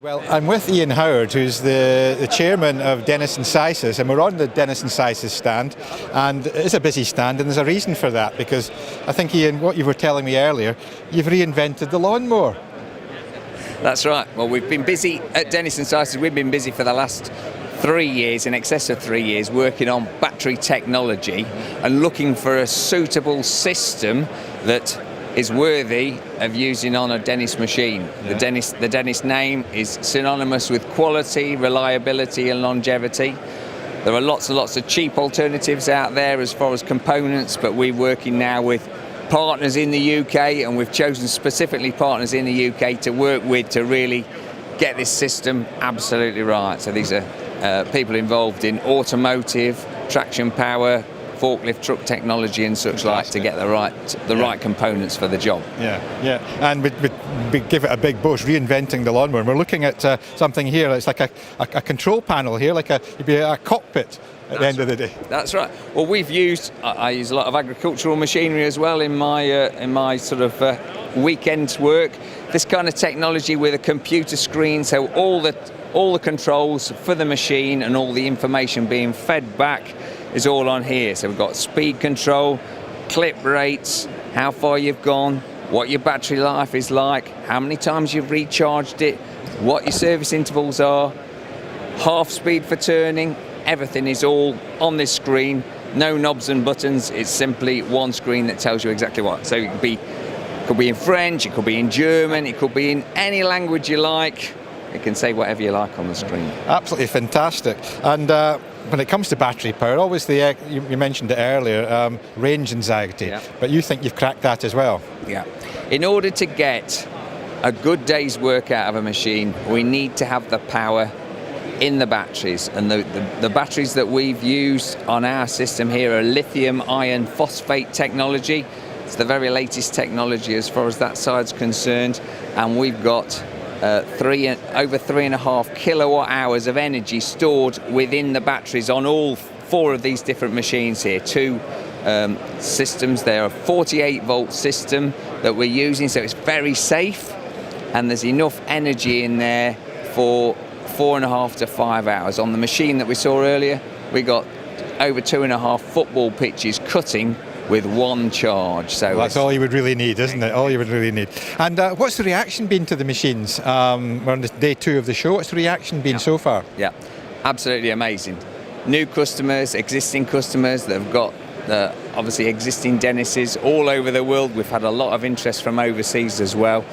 Well, I'm with Ian Howard, who's the chairman of Dennis and Seises, and we're on the Dennis and Seises stand, and it's a busy stand, and there's a reason for that, because I think, Ian, what you were telling me earlier, you've reinvented the lawnmower. That's right. Well, we've been busy at Dennis and Seises. We've been busy for the last 3 years, in excess of 3 years, working on battery technology and looking for a suitable system that is worthy of using on a Dennis machine. Yeah. The Dennis name is synonymous with quality, reliability and longevity. There are lots and lots of cheap alternatives out there as far as components, but we're working now with partners in the UK, and we've chosen specifically partners in the UK to work with to really get this system absolutely right. So these are people involved in automotive, traction power, forklift truck technology and such like, to get the right components for the job. Yeah. And we give it a big boast, reinventing the lawnmower. We're looking at something here. It's like a control panel here, like it'd be a cockpit at the end of the day. That's right. Well, I use a lot of agricultural machinery as well in my sort of weekend work. This kind of technology with a computer screen, so all the controls for the machine and all the information being fed back is all on here. So we've got speed control, clip rates, how far you've gone, what your battery life is like, how many times you've recharged it, what your service intervals are, half speed for turning. Everything is all on this screen. No knobs and buttons. It's simply one screen that tells you exactly what. So it could be in French, it could be in German, it could be in any language you like. It can say whatever you like on the screen. Absolutely fantastic. And when it comes to battery power, obviously you mentioned it earlier, range anxiety, Yeah. but you think you've cracked that as well. Yeah. In order to get a good day's work out of a machine, we need to have the power in the batteries, and the batteries that we've used on our system here are lithium iron phosphate technology. It's the very latest technology as far as that side's concerned, and we've got over 3.5 kilowatt hours of energy stored within the batteries on all 4 of these different machines here. 2 systems. They're a 48 volt system that we're using, so it's very safe, and there's enough energy in there for 4.5 to 5 hours. On the machine that we saw earlier, we got over 2.5 football pitches cutting with 1 charge. So well, that's all you would really need, isn't it? All you would really need. And what's the reaction been to the machines? We're on day 2 of the show. What's the reaction been so far? Yeah, absolutely amazing. New customers, existing customers that have got obviously existing Dennises all over the world. We've had a lot of interest from overseas as well.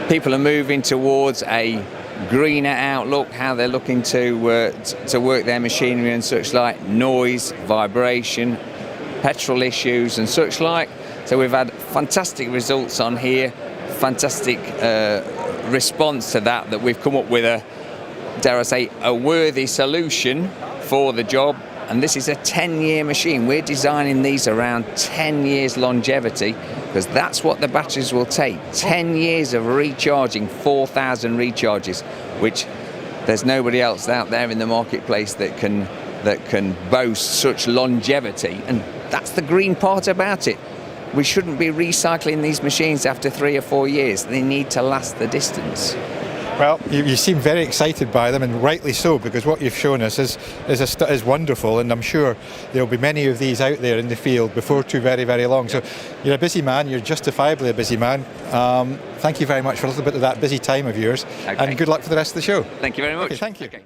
People are moving towards a greener outlook, how they're looking to work their machinery and such like, noise, vibration, petrol issues and such like. So we've had fantastic results on here, fantastic response to that we've come up with dare I say, a worthy solution for the job. And this is a 10-year machine. We're designing these around 10 years longevity, because that's what the batteries will take. 10 years of recharging, 4,000 recharges, which there's nobody else out there in the marketplace that can boast such longevity. And that's the green part about it. We shouldn't be recycling these machines after 3 or 4 years. They need to last the distance. Well, you seem very excited by them, and rightly so, because what you've shown us is wonderful, and I'm sure there will be many of these out there in the field before too very, very long. So you're a busy man, you're justifiably a busy man. Thank you very much for a little bit of that busy time of yours, and good luck for the rest of the show. Thank you very much. Okay, thank you. Okay.